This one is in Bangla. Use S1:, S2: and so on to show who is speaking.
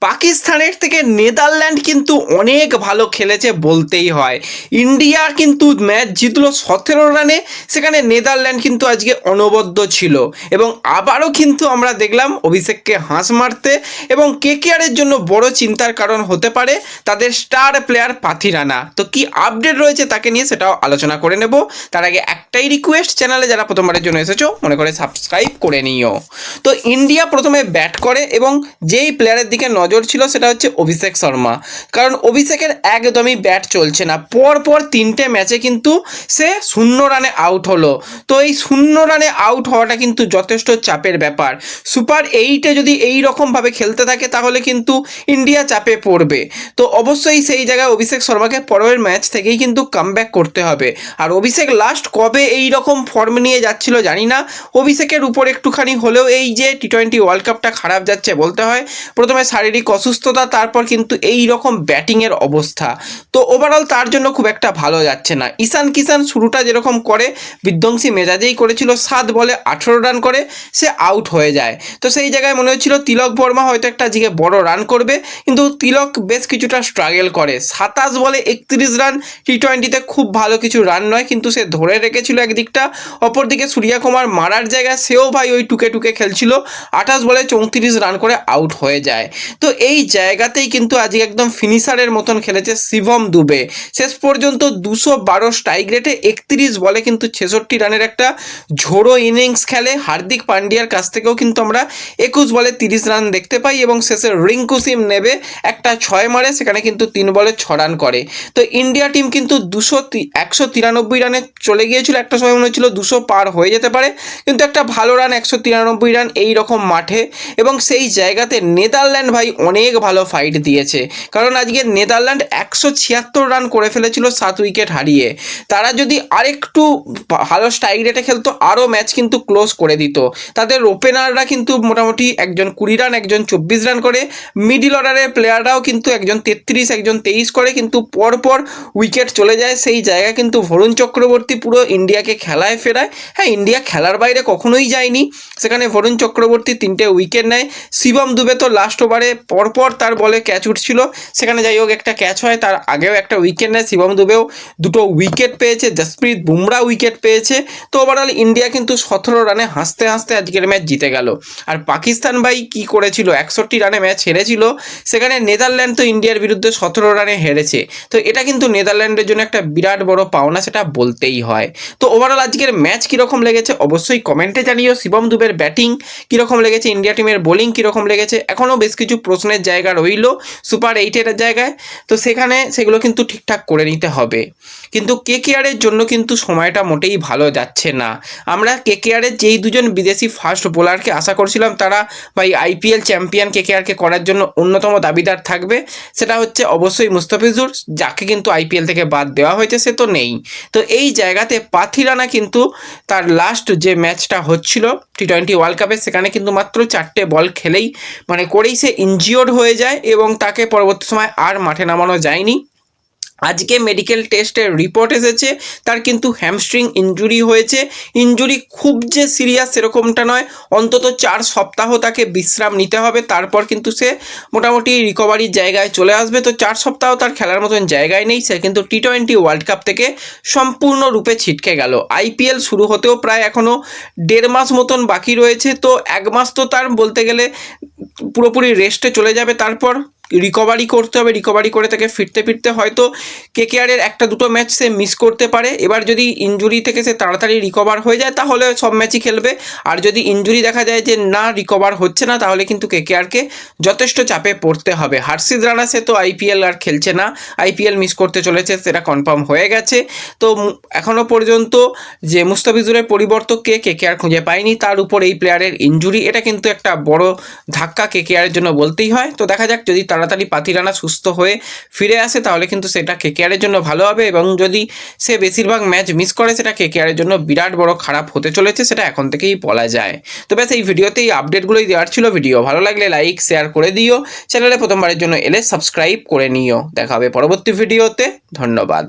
S1: পাকিস্তানের থেকে নেদারল্যান্ড কিন্তু অনেক ভালো খেলেছে বলতেই হয়। ইন্ডিয়া কিন্তু ম্যাচ জিতলো 17 রানে, সেখানে নেদারল্যান্ড কিন্তু আজকে অনবদ্য ছিল এবং আবারও কিন্তু আমরা দেখলাম অভিষেককে হাঁস মারতে, এবং কেকেআরের জন্য বড় চিন্তার কারণ হতে পারে তাদের স্টার প্লেয়ার পাথি রানা। তো কি আপডেট রয়েছে তাকে নিয়ে সেটাও আলোচনা করে নেব। তার আগে একটাই রিকোয়েস্ট, চ্যানেলে যারা প্রথমবারের জন্য এসেছো মনে করে সাবস্ক্রাইব করে নিও। তো ইন্ডিয়া প্রথমে ব্যাট করে এবং যেই প্লেয়ারের দিকে নজর ছিল সেটা হচ্ছে অভিষেক শর্মা, কারণ অভিষেকের একদমই ব্যাট চলছে না। পরপর 3টে ম্যাচে কিন্তু সে 0 রানে আউট হলো। তো এই 0 রানে আউট হওয়াটা কিন্তু যথেষ্ট চাপের ব্যাপার। সুপার 8-এ যদি এই রকমভাবে খেলতে থাকে তাহলে কিন্তু ইন্ডিয়া চাপে পড়বে। তো অবশ্যই সেই জায়গায় অভিষেক শর্মাকে পরের ম্যাচ থেকেই কিন্তু কামব্যাক করতে হবে। আর অভিষেক লাস্ট কবে এই রকম ফর্ম নিয়ে যাচ্ছিল জানি না। অভিষেকের উপর একটুখানি হলেও এই যে টি20 ওয়ার্ল্ড কাপটা খারাপ যাচ্ছে বলতে হয়। প্রথমে শারীরিক অসুস্থতা, তারপর কিন্তু এই রকম ব্যাটিংয়ের অবস্থা। তো ওভারঅল তার জন্য খুব একটা ভালো যাচ্ছে না। ঈশান কিষান শুরুটা যেরকম করে বিধ্বংসী মেজাজেই করেছিল, 7 বলে 18 রান করে সে আউট হয়ে যায়। তো সেই জায়গায় মনে হচ্ছিল তিলক বর্মা হয়তো একটা আজকে বড় রান করবে, কিন্তু তিলক বেশ কিছুটা স্ট্রাগল করে। 27 বলে 31 রান টি20তে খুব ভালো কিছু রান নয়, কিন্তু সে ধরে রেখেছিল একদিকটা। অপরদিকে সূর্যকুমার মারার জায়গায় সেও ভাই ওই টুকে টুকে খেলছিল, 28 বলে 34 রান করে আউট হয়ে যায়। তো এই জায়গাতেই কিন্তু আজকে একদম ফিনিশারের মতন খেলেছে শিবম দুবে। শেষ পর্যন্ত 212 স্ট্রাইক রেটে 31 বলে কিন্তু 66 রানের একটা ঝোড়ো ইনিংস খেলে। হার্দিক পান্ডিয়ার কাছ থেকেও কিন্তু আমরা 21 বলে 30 রান দেখতে পাই, এবং শেষে রিঙ্কু সিং নেবে একটা 6 মারে, সেখানে কিন্তু 3 বলে 6 রান করে। তো ইন্ডিয়া টিম কিন্তু 193 রানে চলে গিয়েছিল, একটা সময় মনে হচ্ছিল 200 পার হয়ে যেতে পারে, কিন্তু একটা ভালো রান 193 রান এই রকম মাঠে। এবং সেই জায়গাতে নেদারল্যান্ড ভাই অনেক ভালো ফাইট দিয়েছে, কারণ আজকে নেদারল্যান্ড 176 রান করে ফেলেছিল 7 উইকেট হারিয়ে। তারা যদি আরেকটু ভালো স্ট্রাইক রেটে খেলতো আরও ম্যাচ কিন্তু ক্লোজ করে দিত। তাদের ওপেনাররা কিন্তু মোটামুটি একজন 20 রান, একজন 24 রান করে। মিডিল অর্ডারের প্লেয়াররাও কিন্তু একজন 33, একজন 23 করে, কিন্তু পরপর উইকেট চলে যায়। সেই জায়গায় কিন্তু বরুণ চক্রবর্তী পুরো ইন্ডিয়াকে খেলায় ফেরায়। হ্যাঁ, ইন্ডিয়া খেলার বাইরে কখনোই যায়নি, সেখানে বরুণ চক্রবর্তী 3টে উইকেট নেয়। শিবম দুবে তো লাস্ট ওভারে পরপর তার বলে ক্যাচ উঠছিল, সেখানে যাই হোক একটা ক্যাচ হয়, তার আগেও একটা উইকেট নেয়। শিবম দুবেও 2টো উইকেট পেয়েছে, জসপ্রীত বুমরা উইকেট পেয়েছে। তো ওভারঅল ইন্ডিয়া কিন্তু 17 রানে হাসতে হাসতে আজকের ম্যাচ জিতে গেল। আর পাকিস্তান ভাই কি করেছিল, 61 রানে ম্যাচ হেরেছিল, সেখানে নেদারল্যান্ড তো ইন্ডিয়ার বিরুদ্ধে 17 রানে হেরেছে। তো এটা কিন্তু নেদারল্যান্ডের জন্য একটা বিরাট বড় পাওনা, সেটা বলতেই হয়। তো ওভারঅল আজকের ম্যাচ কীরকম লেগেছে অবশ্যই কমেন্টে জানিও। শিবম দুবের ব্যাটিং কীরকম লেগেছে, ইন্ডিয়া টিমের বোলিং কীরকম লেগেছে, এখনও বেশ কিছু প্রশ্নের জায়গা রইল সুপার 8-এর জায়গায়, তো সেগুলো কিন্তু ঠিকঠাক করে নিতে হবে। কিন্তু কেকেআরের জন্য কিন্তু সময়টা মোটেই ভালো যাচ্ছে না। আমরা কেকেআরের যেই দুজন বিদেশি ফাস্ট বোলারকে আশা করছিলাম তারা ভাই আইপিএল চ্যাম্পিয়ন কেকেআরকে করার জন্য অন্যতম দাবিদার থাকবে, সেটা হচ্ছে অবশ্যই মুস্তাফিজুর, যাকে কিন্তু আইপিএল থেকে বাদ দেওয়া হয়েছে, সে তো নেই। তো এই জায়গাতে পাথি রানা কিন্তু তার লাস্ট যে ম্যাচটা হচ্ছিল টি20 ওয়ার্ল্ড কাপে, সেখানে কিন্তু মাত্র 4টে বল খেলেই করেই সে ইনজিওর্ড হয়ে যায়, এবং তাকে পরবর্তী সময় আর মাঠে নামানো যায়নি। আজকে মেডিকেল টেস্টের রিপোর্ট এসেছে তার কিন্তু হ্যামস্ট্রিং ইনজুরি হয়েছে। ইনজুরি খুব যে সিরিয়াস সেরকমটা নয়, অন্তত 4 সপ্তাহ তাকে বিশ্রাম নিতে হবে, তারপর কিন্তু সে মোটামুটি রিকভারির জায়গায় চলে আসবে। তো 4 সপ্তাহ তার খেলার মতন জায়গায় নেই, সে কিন্তু টি20 ওয়ার্ল্ড কাপ থেকে সম্পূর্ণরূপে ছিটকে গেল। আইপিএল শুরু হতেও প্রায় এখনও 1.5 মাস মতন বাকি রয়েছে, তো 1 মাস তো তার বলতে গেলে পুরোপুরি রেস্টে চলে যাবে, তারপর রিকভারি করতে হবে। রিকভারি করে তাকে ফিরতে ফিরতে হয়তো কেকেআরের 1-2 ম্যাচ সে মিস করতে পারে। এবার যদি ইনজুরি থেকে সে তাড়াতাড়ি রিকভার হয়ে যায় তাহলে সব ম্যাচই খেলবে, আর যদি ইনজুরি দেখা যায় যে না রিকভার হচ্ছে না তাহলে কিন্তু কেকেআরকে যথেষ্ট চাপে পড়তে হবে। হার্ষিদ রানা সে তো আইপিএল আর খেলছে না, আইপিএল মিস করতে চলেছে, সেটা কনফার্ম হয়ে গেছে। তো এখনও পর্যন্ত যে মুস্তাফিজুরের পরিবর্তককে কেকেআর খুঁজে পায়নি, তার উপর এই প্লেয়ারের ইনজুরি, এটা কিন্তু একটা বড় ধাক্কা কেকেআরের জন্য বলতেই হয়। তো দেখা যাক, যদি তাড়াতাড়ি পাথি রানা সুস্থ হয়ে ফিরে আসে তাহলে কিন্তু সেটা কেকেআরের জন্য ভালো হবে, এবং যদি সে বেশিরভাগ ম্যাচ মিস করে সেটা কেকেআরের জন্য বিরাট বড় খারাপ হতে চলেছে, সেটা এখন থেকেই বলা যায়। তো ব্যাস এই ভিডিওতে এই আপডেটগুলোই দেওয়ার ছিল। ভিডিও ভালো লাগলে লাইক শেয়ার করে দিও, চ্যানেলে প্রথমবারের জন্য এলে সাবস্ক্রাইব করে নিও। দেখা হবে পরবর্তী ভিডিওতে, ধন্যবাদ।